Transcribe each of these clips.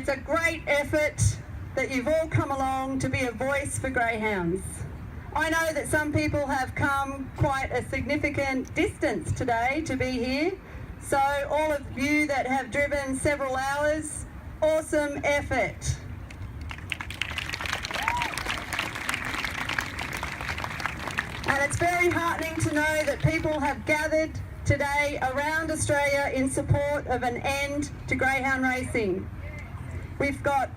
It's a great effort that you've all come along to be a voice for greyhounds. I know that some people have come quite a significant distance today to be here, so all of you that have driven several hours, awesome effort. And it's very heartening to know that people have gathered today around Australia in support of an end to greyhound racing. We've got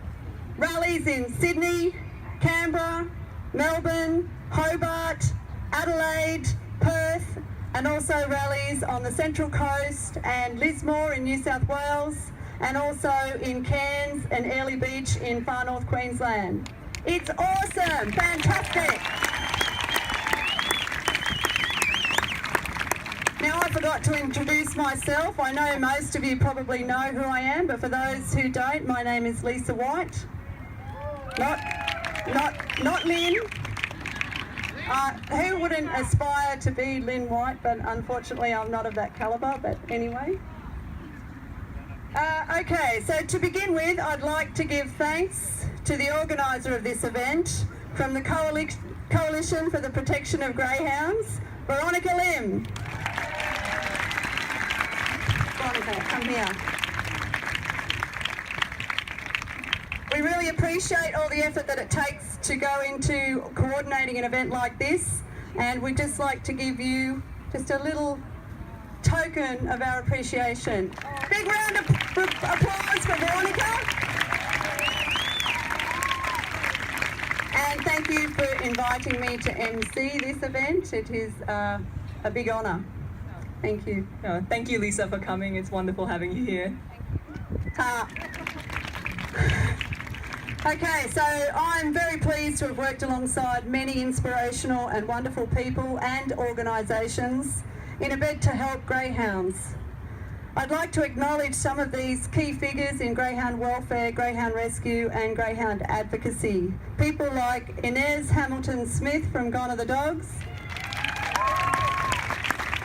rallies in Sydney, Canberra, Melbourne, Hobart, Adelaide, Perth, and also rallies on the Central Coast and Lismore in New South Wales, and also in Cairns and Airlie Beach in far north Queensland. It's awesome, fantastic. Now, I forgot to introduce myself. I know most of you probably know who I am, but for those who don't, my name is Lisa White. Not Lynn. Who wouldn't aspire to be Lynn White, but unfortunately I'm not of that calibre, but anyway. Okay, so to begin with, I'd like to give thanks to the organiser of this event from the Coalition for the Protection of Greyhounds, Veronica Lim. Veronica, come here. We really appreciate all the effort that it takes to go into coordinating an event like this, and we'd just like to give you just a little token of our appreciation. Big round of applause for Veronica. And thank you for inviting me to MC this event. It is a big honour. Thank you. Oh, thank you, Lisa, for coming. It's wonderful having you here. Okay, so I'm very pleased to have worked alongside many inspirational and wonderful people and organisations in a bid to help greyhounds. I'd like to acknowledge some of these key figures in greyhound welfare, greyhound rescue and greyhound advocacy. People like Inez Hamilton-Smith from Gone Are the Dogs.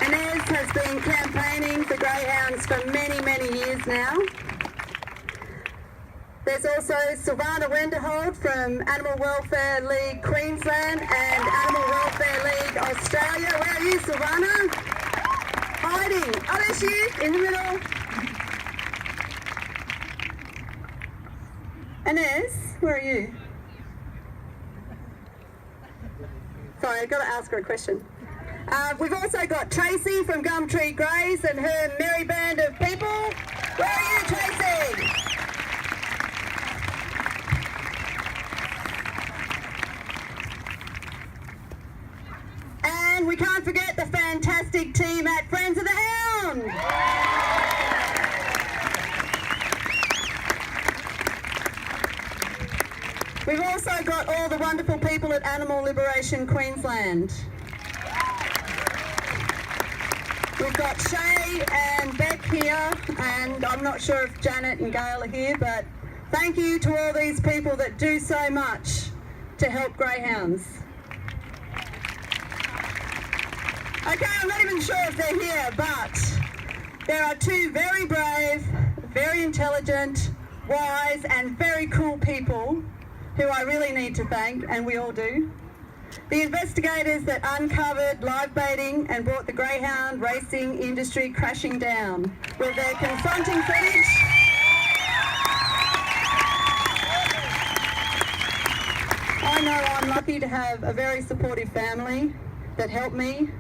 Inez has been campaigning for greyhounds for many, many years now. There's also Sylvana Wenderhold from Animal Welfare League Queensland and Animal Welfare League Australia. Where are you, Sylvana? Hiding. Oh, there she is, in the middle. Inez, where are you? Sorry, I've got to ask her a question. We've also got Tracy from Gumtree Greys and her merry band of people. Where are you, Tracy? And we can't forget the fantastic team at Friends of the Hound. We've also got all the wonderful people at Animal Liberation Queensland. We've got Chay and Beck here, and I'm not sure if Janet and Gail are here, but thank you to all these people that do so much to help greyhounds. Okay, I'm not even sure if they're here, but there are two very brave, very intelligent, wise and very cool people who I really need to thank, and we all do. The investigators that uncovered live baiting and brought the greyhound racing industry crashing down with their confronting footage. I know I'm lucky to have a very supportive family that helped me.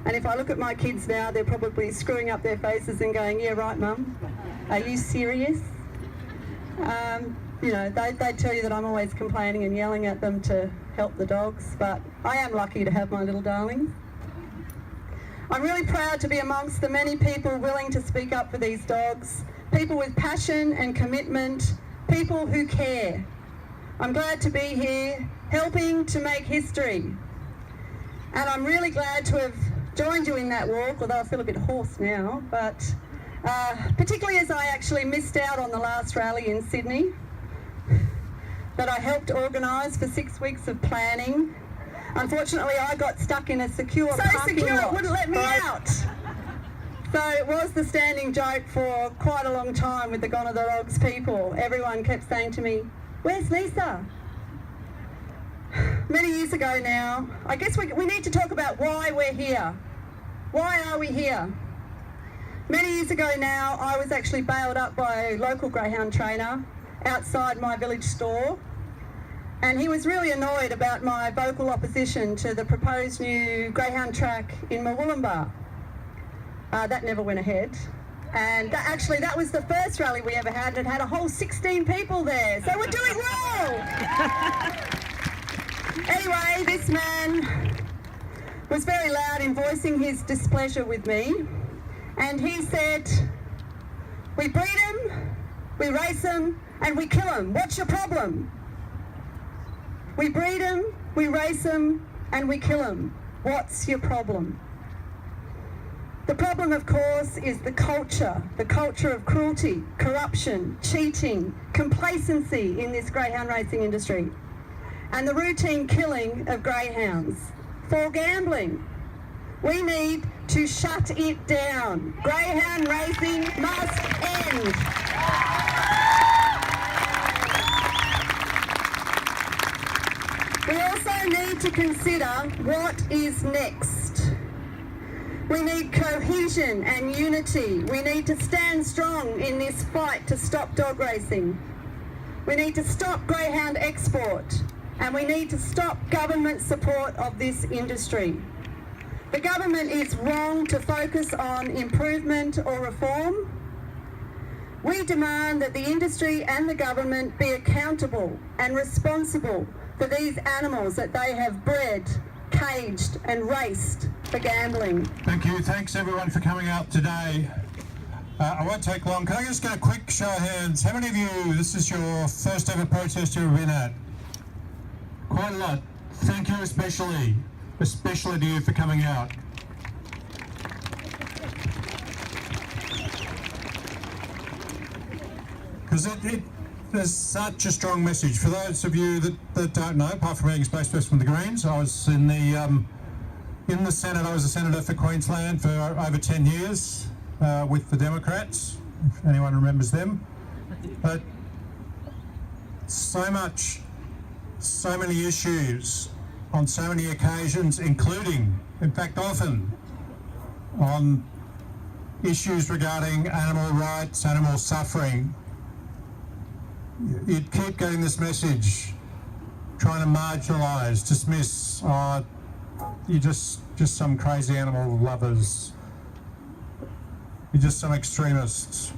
And if I look at my kids now, they're probably screwing up their faces and going, yeah, right, Mum, are you serious? You know, they'd tell you that I'm always complaining and yelling at them to help the dogs, but I am lucky to have my little darlings. I'm really proud to be amongst the many people willing to speak up for these dogs, people with passion and commitment, people who care. I'm glad to be here, helping to make history. And I'm really glad to have joined you in that walk, although I feel a bit hoarse now, but particularly as I actually missed out on the last rally in Sydney that I helped organise for 6 weeks of planning. Unfortunately, I got stuck in a secure parking lot. It wouldn't let me out. So it was the standing joke for quite a long time with the Gone Are the Dogs people. Everyone kept saying to me, "Where's Lisa?" Many years ago now, I guess we need to talk about why we're here. Why are we here? Many years ago now, I was actually bailed up by a local greyhound trainer outside my village store, and he was really annoyed about my vocal opposition to the proposed new greyhound track in Mayoral. That never went ahead, and that was the first rally we ever had, and it had a whole 16 people there, so we're doing well. Anyway, this man was very loud in voicing his displeasure with me, and he said, "We breed them, we race them, and we kill them. What's your problem? We breed them, we race them, and we kill them. What's your problem?" The problem, of course, is the culture of cruelty, corruption, cheating, complacency in this greyhound racing industry, and the routine killing of greyhounds for gambling. We need to shut it down. Greyhound racing must end. We also need to consider what is next. We need cohesion and unity. We need to stand strong in this fight to stop dog racing. We need to stop greyhound export, and we need to stop government support of this industry. The government is wrong to focus on improvement or reform. We demand that the industry and the government be accountable and responsible for these animals that they have bred, caged and raced for gambling. Thank you. Thanks everyone for coming out today. I won't take long. Can I just get a quick show of hands? How many of you, this is your first ever protest you've been at? Quite a lot. Thank you especially to you for coming out. Because there's such a strong message. For those of you that don't know, apart from being Space West from the Greens, I was in the Senate. I was a senator for Queensland for over 10 years with the Democrats, if anyone remembers them. But so many issues on so many occasions, including, in fact often, on issues regarding animal rights, animal suffering. You'd keep getting this message, trying to marginalise, dismiss, you're just some crazy animal lovers. You're just some extremists.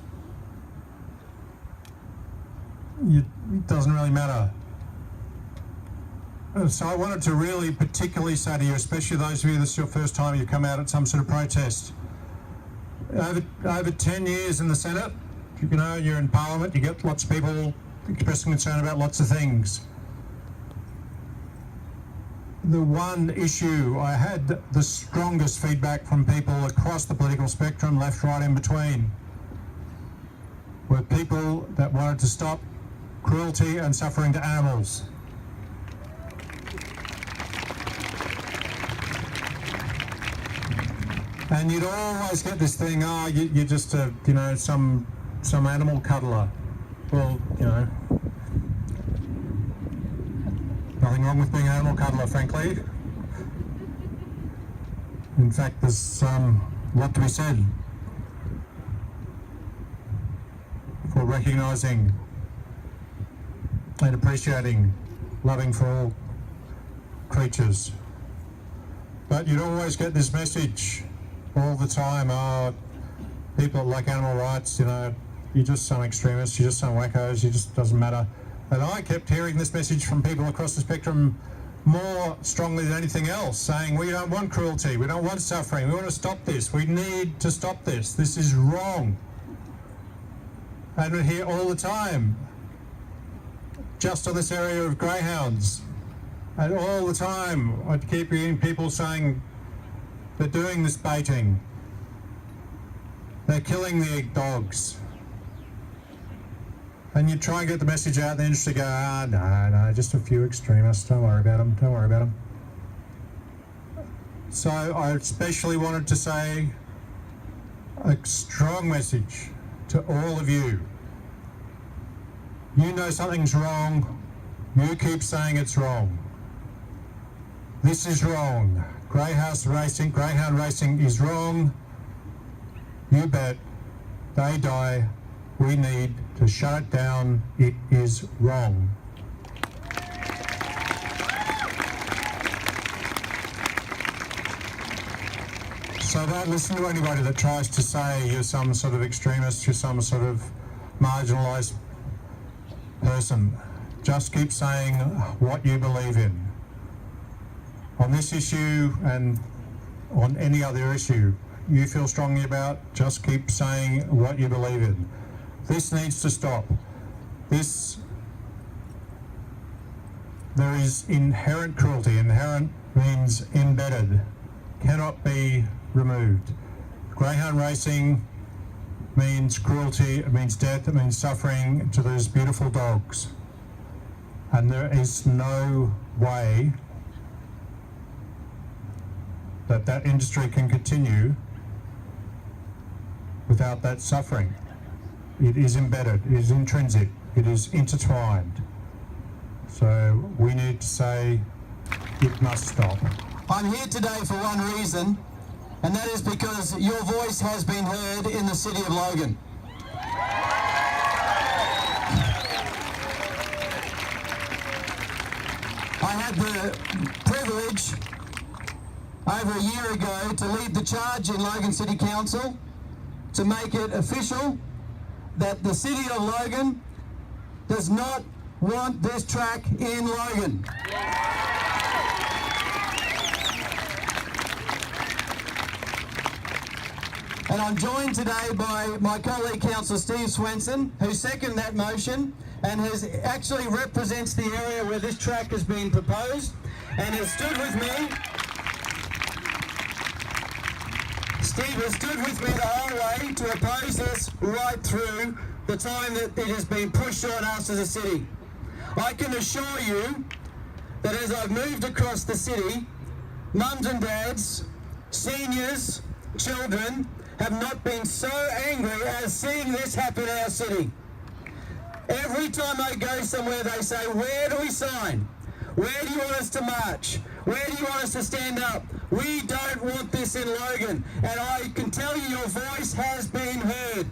It doesn't really matter. So I wanted to really particularly say to you, especially those of you this is your first time you've come out at some sort of protest. Over 10 years in the Senate, you know, you're in Parliament, you get lots of people expressing concern about lots of things. The one issue I had the strongest feedback from people across the political spectrum, left, right, in between, were people that wanted to stop cruelty and suffering to animals. And you'd always get this thing, you're just a, some animal cuddler. Well, nothing wrong with being an animal cuddler, frankly. In fact, there's a lot to be said for recognising and appreciating, loving for all creatures. But you'd always get this message all the time, people that like animal rights, you're just some extremists, you're just some wackos, it just doesn't matter. And I kept hearing this message from people across the spectrum more strongly than anything else, saying we don't want cruelty, we don't want suffering, we want to stop this, we need to stop this, this is wrong. And we hear all the time, just on this area of greyhounds, and all the time I'd keep hearing people saying they're doing this baiting, they're killing the dogs. And you try and get the message out, and the industry go, no, just a few extremists, don't worry about them. So I especially wanted to say, a strong message to all of you. You know something's wrong, you keep saying it's wrong. This is wrong. Greyhound racing is wrong. You bet. They die. We need to shut it down. It is wrong. So don't listen to anybody that tries to say you're some sort of extremist, you're some sort of marginalised person. Just keep saying what you believe in. On this issue and on any other issue you feel strongly about, just keep saying what you believe in. This needs to stop. There is inherent cruelty. Inherent means embedded, cannot be removed. Greyhound racing means cruelty, it means death, it means suffering to those beautiful dogs. And there is no way that industry can continue without that suffering. It is embedded, it is intrinsic, it is intertwined. So we need to say it must stop. I'm here today for one reason, and that is because your voice has been heard in the city of Logan. I had the privilege over a year ago to lead the charge in Logan City Council to make it official that the city of Logan does not want this track in Logan. And I'm joined today by my colleague Councillor Steve Swenson, who seconded that motion and actually represents the area where this track has been proposed and has stood with me. Steve has stood with me the whole way to oppose this right through the time that it has been pushed on us as a city. I can assure you that as I've moved across the city, mums and dads, seniors, children have not been so angry as seeing this happen in our city. Every time I go somewhere they say, where do we sign? Where do you want us to march? Where do you want us to stand up? We don't want this in Logan. And I can tell you your voice has been heard.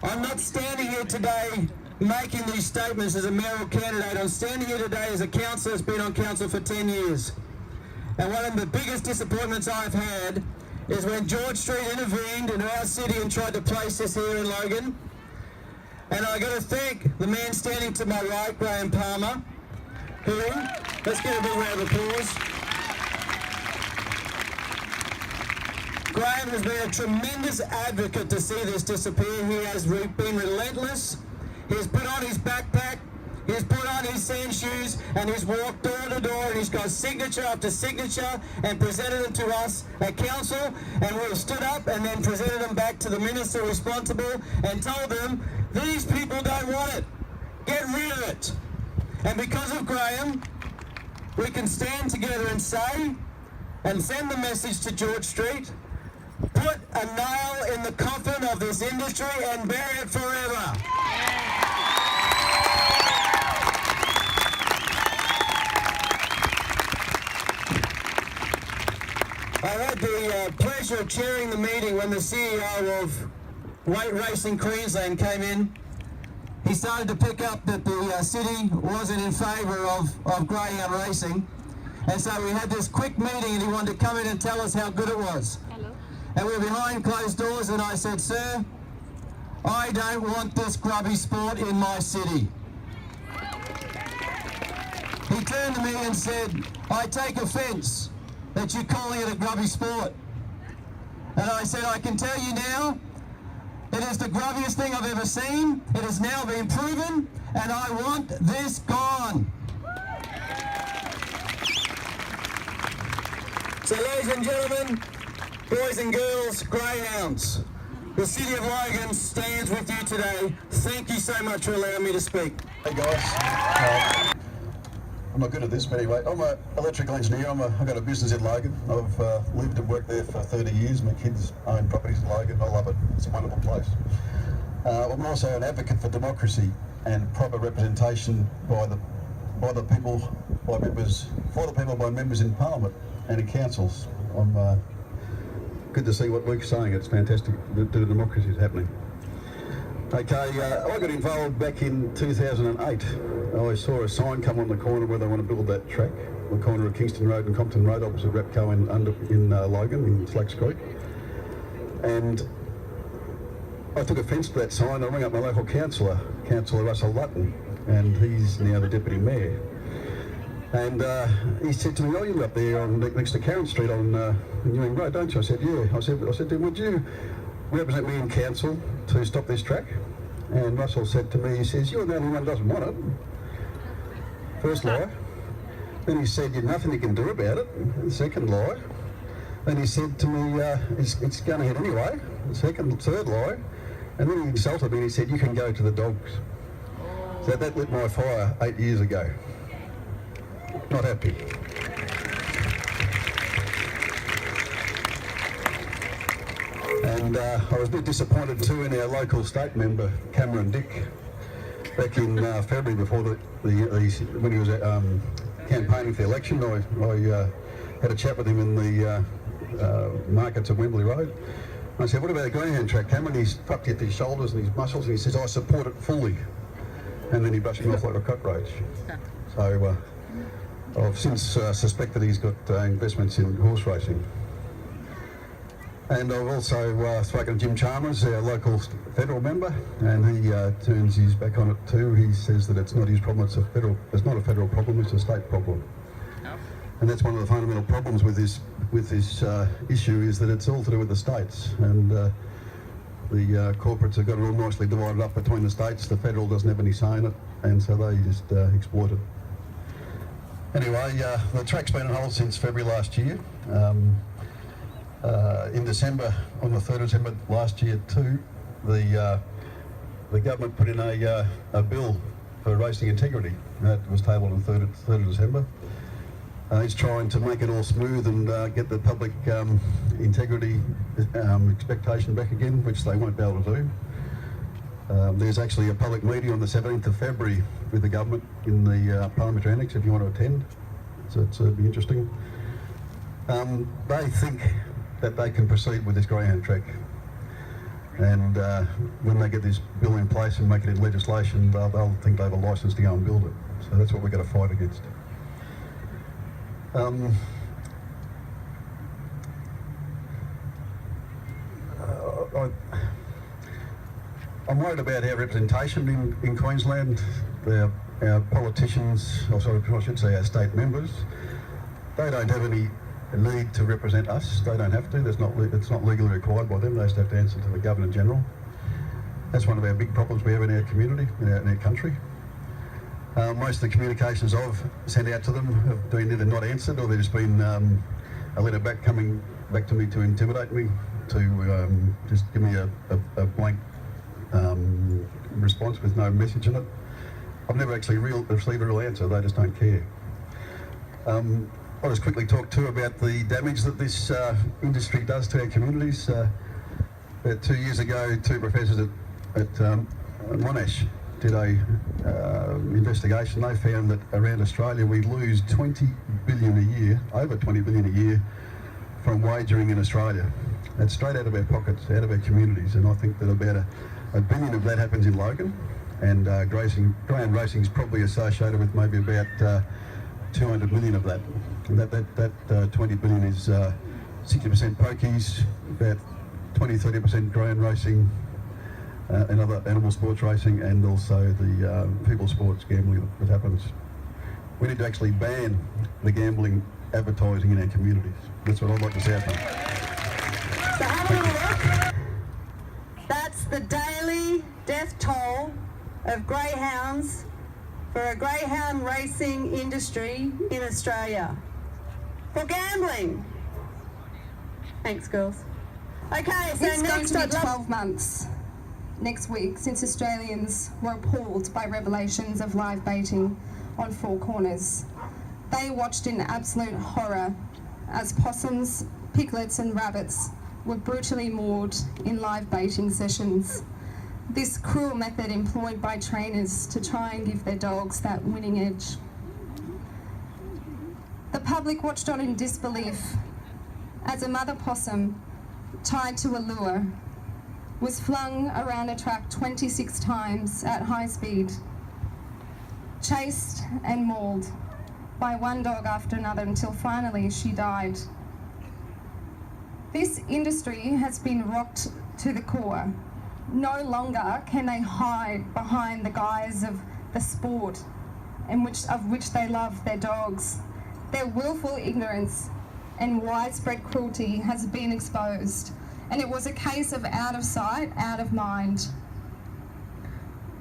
I'm not standing here today making these statements as a mayoral candidate. I'm standing here today as a councillor that's been on council for 10 years. And one of the biggest disappointments I've had is when George Street intervened in our city and tried to place this here in Logan. And I got to thank the man standing to my right, Graeme Palmer, who, let's give a big round of applause. Graeme has been a tremendous advocate to see this disappear. He has been relentless. He's put on his backpack, he's put on his sand shoes, and he's walked door to door, and he's got signature after signature and presented them to us at council, and we've stood up and then presented them back to the minister responsible and told them, these people don't want it. Get rid of it. And because of Graeme, we can stand together and say, and send the message to George Street, put a nail in the coffin of this industry and bury it forever. I had the pleasure of chairing the meeting when the CEO of Weight Racing Queensland came in. He started to pick up that the city wasn't in favour of greyhound racing. And so we had this quick meeting and he wanted to come in and tell us how good it was. Hello. And we were behind closed doors and I said, sir, I don't want this grubby sport in my city. He turned to me and said, I take offence that you're calling it a grubby sport. And I said, I can tell you now, it is the grubbiest thing I've ever seen. It has now been proven, and I want this gone. So ladies and gentlemen, boys and girls, greyhounds, the City of Logan stands with you today. Thank you so much for allowing me to speak. Hey guys. I'm not good at this, but anyway, I'm an electrical engineer. I've got a business in Logan. I've lived and worked there for 30 years. My kids own properties in Logan. I love it. It's a wonderful place. I'm also an advocate for democracy and proper representation by the people, by members, for the people, by members in Parliament and in councils. I'm good to see what Luke's saying. It's fantastic that the democracy is happening. Okay, I got involved back in 2008. I saw a sign come on the corner where they want to build that track, the corner of Kingston Road and Compton Road, opposite Repco in Logan, in Slacks Creek. And I took offence to that sign. I rang up my local councillor, Councillor Russo, and he's now the Deputy Mayor. And he said to me, "Oh, you live up there next to Karen Street on Newing Road, don't you?" I said, "Yeah." I said to him, "Would you represent me in council to stop this track?" And Russell said to me, he says, "You're the only one who doesn't want it." First lie. Then he said, "You've nothing you can do about it." Second lie. Then he said to me, it's going ahead anyway. Third lie. And then he insulted me and he said, "You can go to the dogs." So that lit my fire 8 years ago. Not happy. And I was a bit disappointed too in our local state member, Cameron Dick, back in February before when he was campaigning for the election. I had a chat with him in the markets of Wembley Road. I said, "What about a greyhound track, Cameron?" He's fucked at his shoulders and his muscles and he says, "I support it fully." And then he brushed me off like a cockroach. So I've since suspected he's got investments in horse racing. And I've also spoken to Jim Chalmers, our local federal member, and he turns his back on it too. He says that it's not his problem, it's not a federal problem, it's a state problem. Yep. And that's one of the fundamental problems with this issue, is that it's all to do with the states. And the corporates have got it all nicely divided up between the states. The federal doesn't have any say in it, and so they just exploit it. Anyway, the track's been on hold since February last year. In December, on the 3rd of December last year too, the government put in a bill for racing integrity. That was tabled on the 3rd of December. It's trying to make it all smooth and get the public integrity expectation back again, which they won't be able to do. There's actually a public meeting on the 17th of February with the government in the Parliamentary Annex if you want to attend. So it'll be interesting. They think that they can proceed with this greyhound track, and when they get this bill in place and make it in legislation, they'll think they have a licence to go and build it. So that's what we're going to fight against. I'm worried about our representation in Queensland. Our politicians, or sorry, I should say our state members, they don't have any need to represent us. They don't have to. It's not legally required by them. They just have to answer to the Governor General. That's one of our big problems we have in our community, in our country. Most of the communications I've sent out to them have been either not answered, or there's been a letter coming back to me to intimidate me, to just give me a blank response with no message in it. I've never actually received a real answer. They just don't care. I'll just quickly talk too about the damage that this industry does to our communities. About 2 years ago, two professors at Monash did a investigation. They found that around Australia we lose 20 billion a year, over 20 billion a year, from wagering in Australia. That's straight out of our pockets, out of our communities, and I think that about a billion of that happens in Logan, and greyhound racing is probably associated with maybe about 200 million of that. And that 20 billion is 60% pokies, about 20-30% greyhound racing, and other animal sports racing, and also the people sports gambling that happens. We need to actually ban the gambling advertising in our communities. That's what I'd like to see happen. So have a little look. That's the daily death toll of greyhounds for a greyhound racing industry in Australia. For gambling. Thanks, girls. Okay, so It's going next to be I'd love 12 months next week since Australians were appalled by revelations of live baiting on four corners. they watched in absolute horror as possums, piglets and rabbits were brutally mauled in live baiting sessions. This cruel method employed by trainers to try and give their dogs that winning edge. The public watched on in disbelief as a mother possum tied to a lure was flung around a track 26 times at high speed, chased and mauled by one dog after another until finally she died. This industry has been rocked to the core. No longer can they hide behind the guise of the sport of which they love their dogs. Their willful ignorance and widespread cruelty has been exposed, and it was a case of out of sight, out of mind.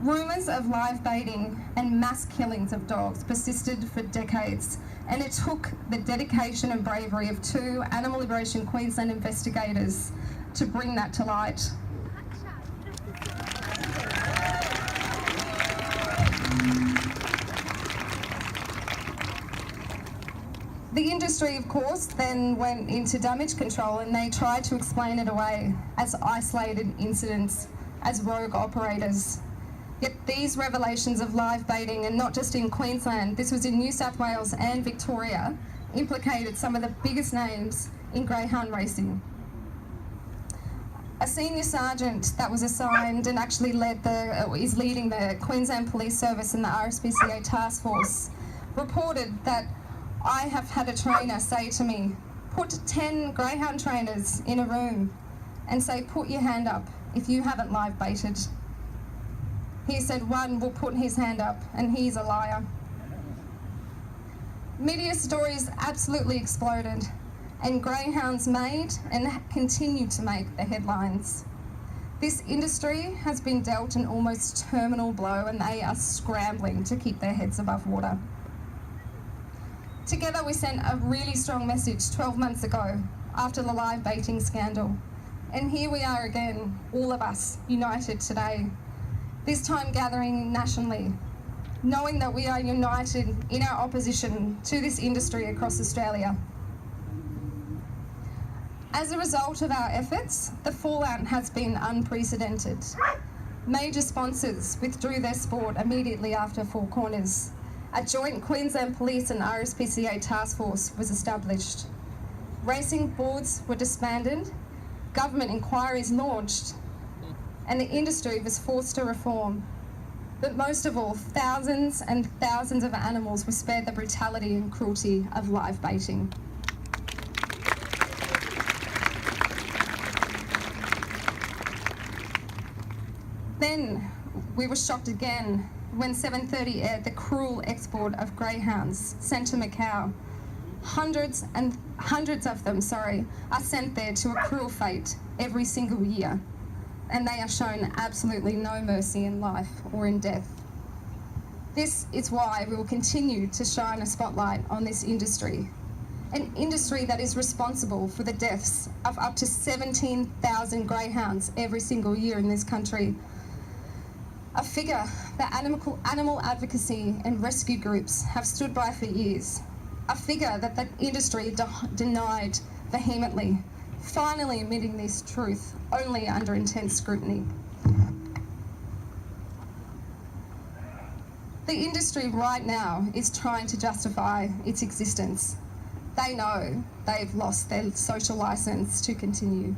Rumours of live baiting and mass killings of dogs persisted for decades, and it took the dedication and bravery of 2 Animal Liberation Queensland investigators to bring that to light. The industry, of course, then went into damage control, and they tried to explain it away as isolated incidents, as rogue operators. Yet these revelations of live baiting, and not just in Queensland, this was in New South Wales and Victoria, implicated some of the biggest names in greyhound racing. A senior sergeant that was assigned and actually is leading the Queensland Police Service and the RSPCA task force reported that I have had a trainer say to me, put 10 greyhound trainers in a room and say, put your hand up if you haven't live baited. He said one will put his hand up, and he's a liar. Media stories absolutely exploded, and greyhounds made and continue to make the headlines. This industry has been dealt an almost terminal blow, and they are scrambling to keep their heads above water. Together we sent a really strong message 12 months ago after the live baiting scandal. And here we are again, all of us, united today, this time gathering nationally, knowing that we are united in our opposition to this industry across Australia. As a result of our efforts, the fallout has been unprecedented. Major sponsors withdrew their sport immediately after Four Corners. A joint Queensland Police and RSPCA task force was established. Racing boards were disbanded, government inquiries launched, and the industry was forced to reform. But most of all, thousands and thousands of animals were spared the brutality and cruelty of live baiting. Then we were shocked again when 7:30 aired the cruel export of greyhounds sent to Macau. Hundreds of them, are sent there to a cruel fate every single year, and they are shown absolutely no mercy in life or in death. This is why we will continue to shine a spotlight on this industry, an industry that is responsible for the deaths of up to 17,000 greyhounds every single year in this country. A figure that animal advocacy and rescue groups have stood by for years. A figure that the industry denied vehemently, finally admitting this truth only under intense scrutiny. The industry right now is trying to justify its existence. They know they've lost their social license to continue.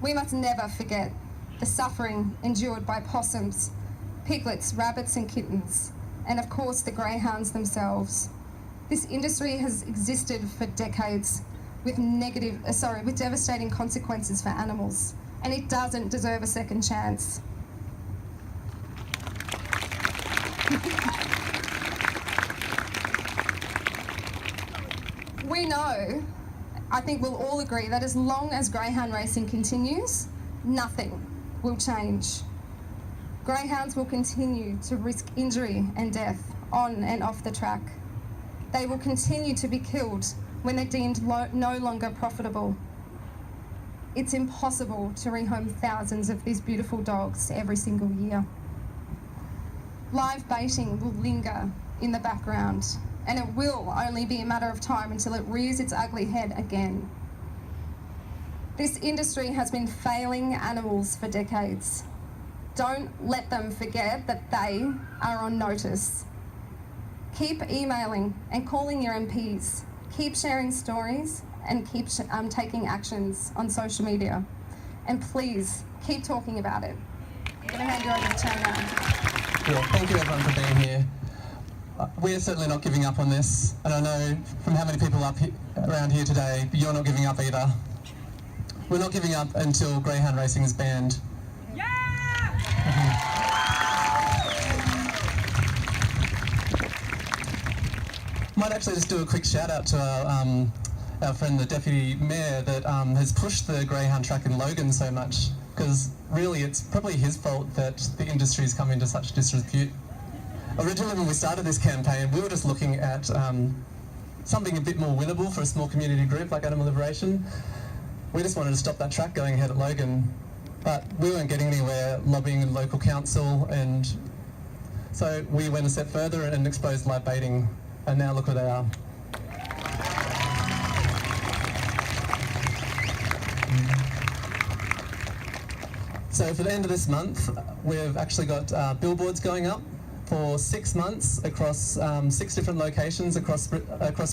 We must never forget the suffering endured by possums, piglets, rabbits and kittens, and of course the greyhounds themselves. This industry has existed for decades with devastating consequences for animals, and it doesn't deserve a second chance. We know, I think we'll all agree, that as long as greyhound racing continues, nothing will change. Greyhounds will continue to risk injury and death on and off the track. They will continue to be killed when they're deemed no longer profitable. It's impossible to rehome thousands of these beautiful dogs every single year. Live baiting will linger in the background, and it will only be a matter of time until it rears its ugly head again. This industry has been failing animals for decades. Don't let them forget that they are on notice. Keep emailing and calling your MPs. Keep sharing stories and keep taking actions on social media. And please, keep talking about it. I'm going to hand you over to Chay now. Well, thank you everyone for being here. We're certainly not giving up on this, and I know from how many people around here today, you're not giving up either. We're not giving up until greyhound racing is banned. Might actually just do a quick shout out to our friend the Deputy Mayor that has pushed the greyhound track in Logan so much, because really it's probably his fault that the industry's come into such disrepute. Originally when we started this campaign, we were just looking at something a bit more winnable for a small community group like Animal Liberation. We just wanted to stop that track going ahead at Logan, but we weren't getting anywhere lobbying the local council, and so we went a step further and exposed live baiting, and now look where they are. So for the end of this month, we've actually got billboards going up for 6 months across 6 different locations across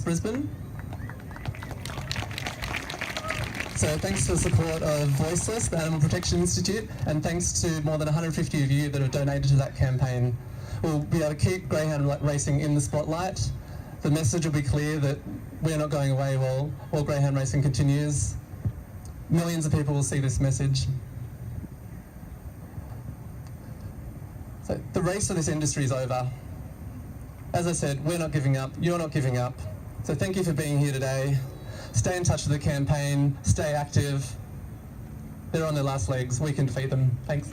Brisbane. So thanks to the support of Voiceless, the Animal Protection Institute, and thanks to more than 150 of you that have donated to that campaign, we'll be able to keep greyhound racing in the spotlight. The message will be clear that we're not going away while greyhound racing continues. Millions of people will see this message. So the race for this industry is over. As I said, we're not giving up, you're not giving up. So thank you for being here today. Stay in touch with the campaign, stay active. They're on their last legs, we can defeat them. Thanks.